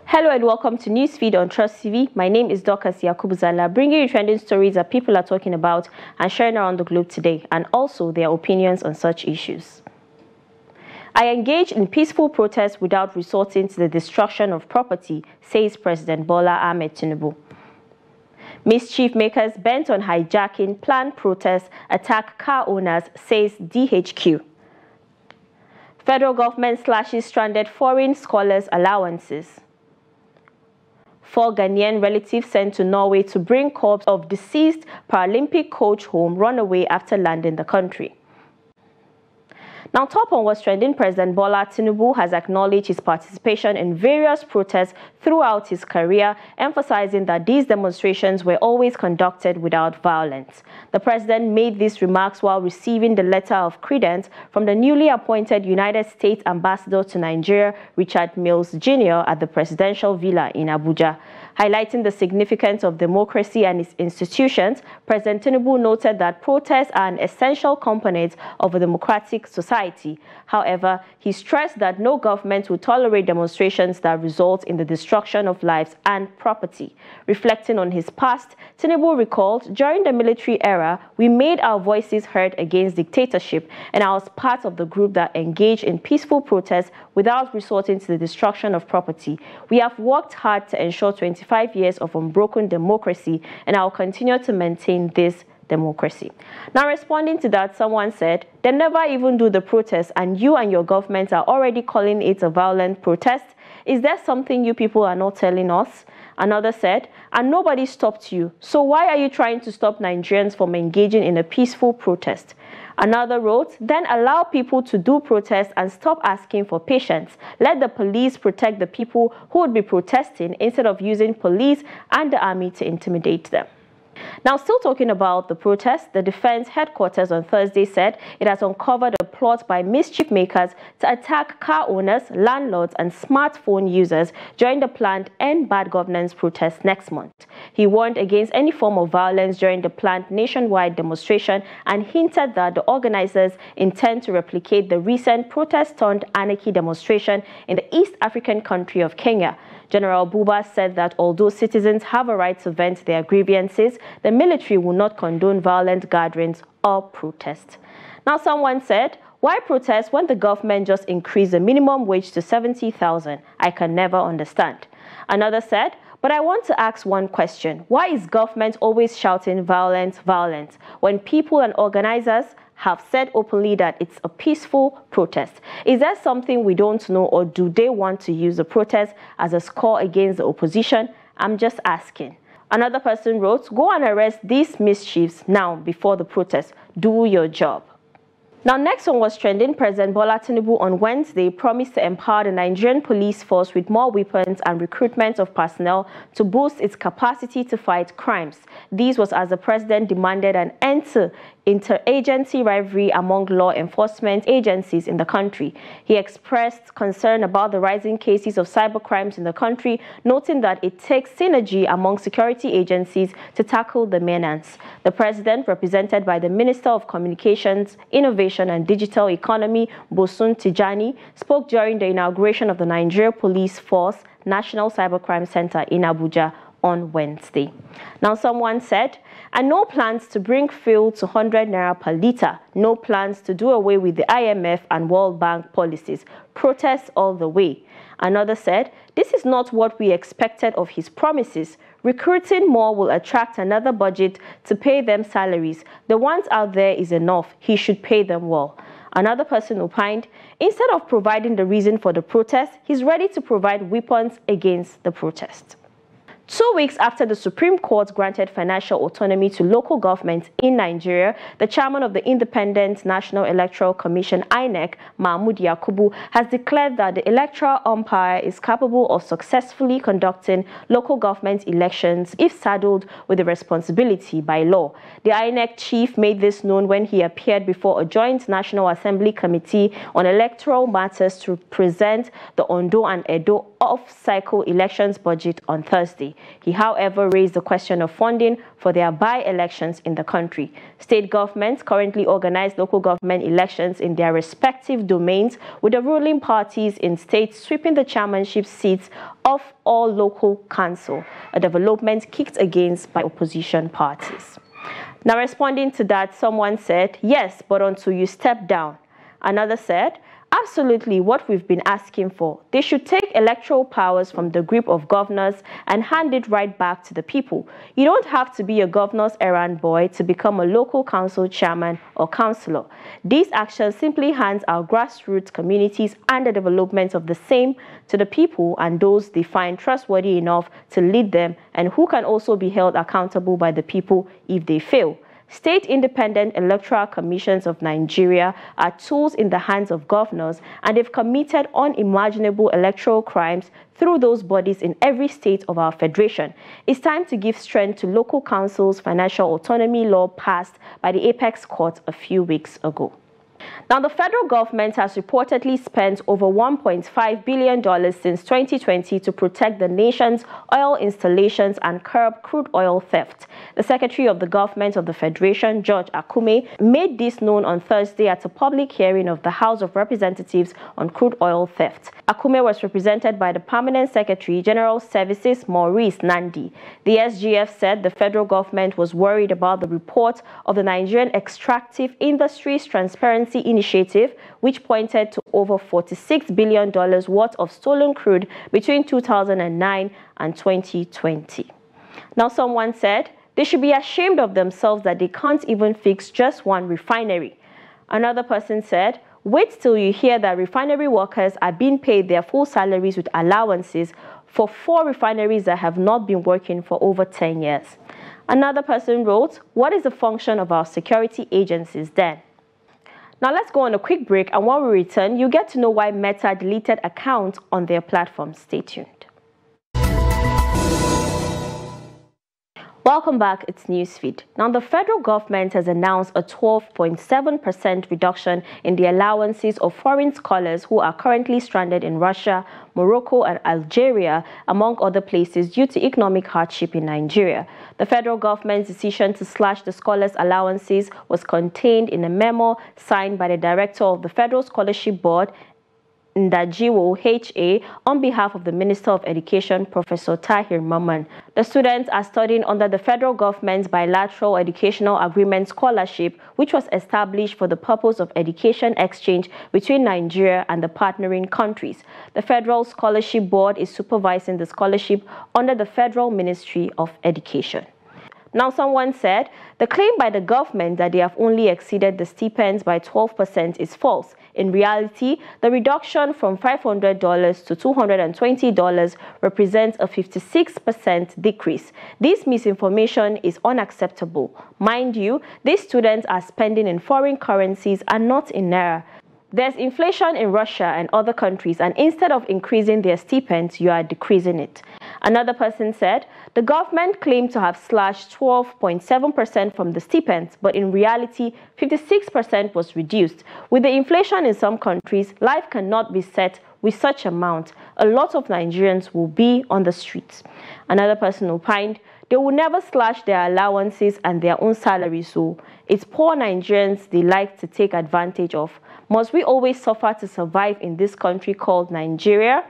Hello and welcome to Newsfeed on Trust TV. My name is Dorcas Yakubuzala, bringing you trending stories that people are talking about and sharing around the globe today, and also their opinions on such issues. I engage in peaceful protest without resorting to the destruction of property, says President Bola Ahmed Tinubu. Mischief makers bent on hijacking planned protests attack car owners, says DHQ. Federal government slashes stranded foreign scholars' allowances. 4 Ghanaian relatives sent to Norway to bring corpse of deceased Paralympic coach home run away after landing the country. Now, top on what's trending, President Bola Tinubu has acknowledged his participation in various protests throughout his career, emphasizing that these demonstrations were always conducted without violence. The president made these remarks while receiving the letter of credence from the newly appointed United States Ambassador to Nigeria, Richard Mills Jr., at the presidential villa in Abuja. Highlighting the significance of democracy and its institutions, President Tinubu noted that protests are an essential component of a democratic society. However, he stressed that no government will tolerate demonstrations that result in the destruction of lives and property. Reflecting on his past, Tinubu recalled, "During the military era, we made our voices heard against dictatorship, and I was part of the group that engaged in peaceful protests without resorting to the destruction of property. We have worked hard to ensure 25 years of unbroken democracy, and I will continue to maintain this democracy." Now, responding to that, someone said, "They never even do the protest, and you and your government are already calling it a violent protest. Is there something you people are not telling us?" Another said, "And nobody stopped you. So why are you trying to stop Nigerians from engaging in a peaceful protest?" Another wrote, "Then allow people to do protests and stop asking for patience. Let the police protect the people who would be protesting instead of using police and the army to intimidate them." Now, still talking about the protest, the defense headquarters on Thursday said it has uncovered a plot by mischief makers to attack car owners, landlords, and smartphone users during the planned End Bad Governance protest next month. He warned against any form of violence during the planned nationwide demonstration and hinted that the organizers intend to replicate the recent protest-turned-anarchy demonstration in the East African country of Kenya. General Buba said that although citizens have a right to vent their grievances, the military will not condone violent gatherings or protests. Now, someone said, "Why protest when the government just increased the minimum wage to 70,000? I can never understand." Another said, "But I want to ask one question. Why is government always shouting violence, violence, when people and organizers have said openly that it's a peaceful protest? Is there something we don't know, or do they want to use the protest as a score against the opposition? I'm just asking." Another person wrote, "Go and arrest these mischiefs now before the protest. Do your job." Now, next one was trending. President Bola Tinubu on Wednesday promised to empower the Nigerian police force with more weapons and recruitment of personnel to boost its capacity to fight crimes. This was as the president demanded an end to interagency rivalry among law enforcement agencies in the country. He expressed concern about the rising cases of cybercrimes in the country, noting that it takes synergy among security agencies to tackle the menace. The president, represented by the Minister of Communications, Innovation and Digital Economy, Bosun Tijani, spoke during the inauguration of the Nigeria Police Force National Cybercrime Center in Abuja on Wednesday. Now, someone said, "And no plans to bring fuel to 100 naira per litre. No plans to do away with the IMF and World Bank policies. Protests all the way." Another said, "This is not what we expected of his promises. Recruiting more will attract another budget to pay them salaries. The ones out there is enough. He should pay them well." Another person opined, "Instead of providing the reason for the protest, he's ready to provide weapons against the protest." 2 weeks after the Supreme Court granted financial autonomy to local governments in Nigeria, the chairman of the Independent National Electoral Commission, INEC, Mahmood Yakubu, has declared that the electoral umpire is capable of successfully conducting local government elections if saddled with the responsibility by law. The INEC chief made this known when he appeared before a joint National Assembly Committee on Electoral Matters to present the Ondo and Edo off-cycle elections budget on Thursday. directly. He, however, raised the question of funding for their by-elections in the country. State governments currently organize local government elections in their respective domains, with the ruling parties in states sweeping the chairmanship seats of all local council, a development kicked against by opposition parties. Now, responding to that, someone said, yes, but until you step down. Another said, absolutely what we've been asking for. They should take electoral powers from the group of governors and hand it right back to the people. You don't have to be a governor's errand boy to become a local council chairman or councillor. These actions simply hands our grassroots communities and the development of the same to the people and those they find trustworthy enough to lead them and who can also be held accountable by the people if they fail. State independent electoral commissions of Nigeria are tools in the hands of governors, and they've committed unimaginable electoral crimes through those bodies in every state of our federation. It's time to give strength to local councils' financial autonomy law passed by the Apex Court a few weeks ago. Now, the federal government has reportedly spent over $1.5 billion since 2020 to protect the nation's oil installations and curb crude oil theft. The Secretary of the Government of the Federation, George Akume, made this known on Thursday at a public hearing of the House of Representatives on crude oil theft. Akume was represented by the Permanent Secretary, General Services, Maurice Nandi. The SGF said the federal government was worried about the report of the Nigerian Extractive Industries Transparency Initiative, which pointed to over $46 billion worth of stolen crude between 2009 and 2020. Now, someone said they should be ashamed of themselves that they can't even fix just one refinery. Another person said, wait till you hear that refinery workers are being paid their full salaries with allowances for 4 refineries that have not been working for over 10 years. Another person wrote, what is the function of our security agencies then? Now let's go on a quick break, and when we return, you get to know why Meta deleted accounts on their platform. Stay tuned. Welcome back, it's Newsfeed. Now, the federal government has announced a 12.7% reduction in the allowances of foreign scholars who are currently stranded in Russia, Morocco, and Algeria, among other places, due to economic hardship in Nigeria. The federal government's decision to slash the scholars' allowances was contained in a memo signed by the director of the Federal Scholarship Board, Ndajiwo H.A., on behalf of the Minister of Education, Professor Tahir Maman. The students are studying under the federal government's bilateral educational agreement scholarship, which was established for the purpose of education exchange between Nigeria and the partnering countries. The Federal Scholarship Board is supervising the scholarship under the Federal Ministry of Education. Now, someone said the claim by the government that they have only exceeded the stipends by 12% is false. In reality, the reduction from $500 to $220 represents a 56% decrease. This misinformation is unacceptable. Mind you, these students are spending in foreign currencies and not in naira. There's inflation in Russia and other countries, and instead of increasing their stipends, you are decreasing it. Another person said, the government claimed to have slashed 12.7% from the stipends, but in reality, 56% was reduced. With the inflation in some countries, life cannot be set with such amount. A lot of Nigerians will be on the streets. Another person opined, they will never slash their allowances and their own salaries, so it's poor Nigerians they like to take advantage of. Must we always suffer to survive in this country called Nigeria?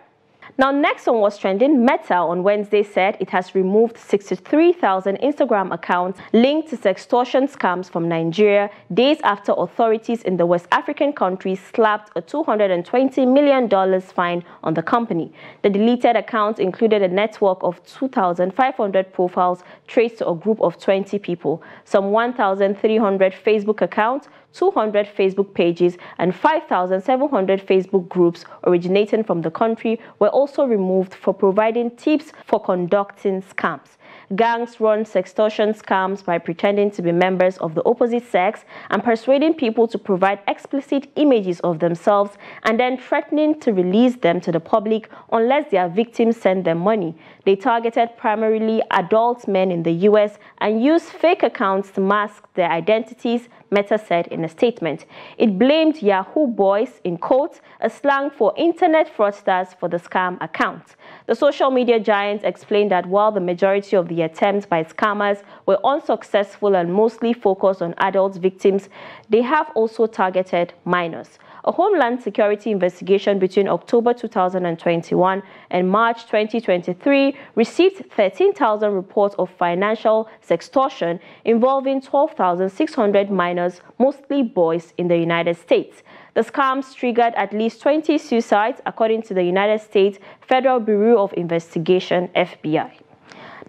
Now, next on what's trending, Meta on Wednesday said it has removed 63,000 Instagram accounts linked to sextortion scams from Nigeria days after authorities in the West African country slapped a $220 million fine on the company. The deleted accounts included a network of 2,500 profiles traced to a group of 20 people, some 1,300 Facebook accounts, 200 Facebook pages, and 5,700 Facebook groups originating from the country were also removed for providing tips for conducting scams. Gangs run sextortion scams by pretending to be members of the opposite sex and persuading people to provide explicit images of themselves and then threatening to release them to the public unless their victims send them money. They targeted primarily adult men in the US and used fake accounts to mask their identities, Meta said in a statement. It blamed Yahoo Boys, in quotes, a slang for internet fraudsters, for the scam account. The social media giant explained that while the majority of the attempts by scammers were unsuccessful and mostly focused on adult victims, they have also targeted minors. A Homeland Security investigation between October 2021 and March 2023 received 13,000 reports of financial sextortion involving 12,600 minors, mostly boys, in the United States. The scams triggered at least 20 suicides, according to the United States Federal Bureau of Investigation, FBI.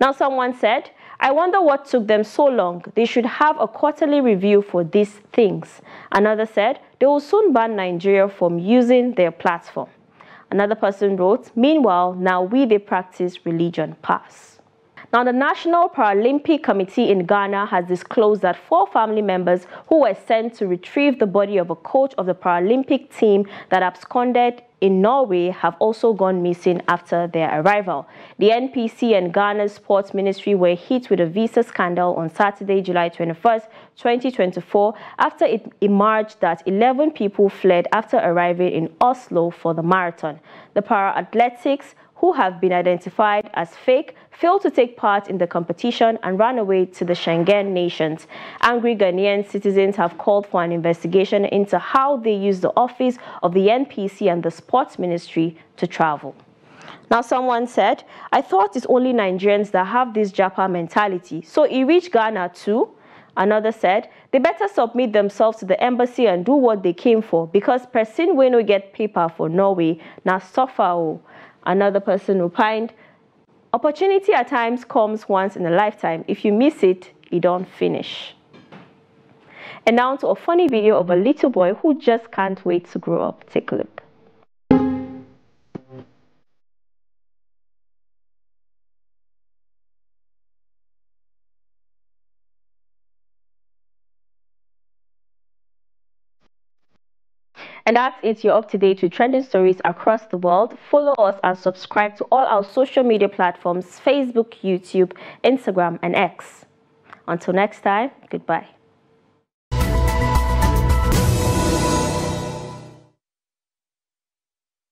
Now, someone said, I wonder what took them so long. They should have a quarterly review for these things. Another said, they will soon ban Nigeria from using their platform. Another person wrote, meanwhile, now we they practice religion pass. Now, the National Paralympic Committee in Ghana has disclosed that 4 family members who were sent to retrieve the body of a coach of the Paralympic team that absconded in Norway have also gone missing after their arrival. The NPC and Ghana's Sports Ministry were hit with a visa scandal on Saturday, July 21st, 2024, after it emerged that 11 people fled after arriving in Oslo for the marathon. The para-athletics, who have been identified as fake, failed to take part in the competition and ran away to the Schengen nations. Angry Ghanaian citizens have called for an investigation into how they use the office of the NPC and the Sports Ministry to travel. Now, someone said, I thought it's only Nigerians that have this Japa mentality, so it reached Ghana too? Another said, they better submit themselves to the embassy and do what they came for, because person will not get paper for Norway, now suffer. Another person opined, opportunity at times comes once in a lifetime. If you miss it, you don't finish. And now to a funny video of a little boy who just can't wait to grow up. Take a look. And that's it. You're up to date with trending stories across the world. Follow us and subscribe to all our social media platforms: Facebook, YouTube, Instagram, and X. Until next time, goodbye.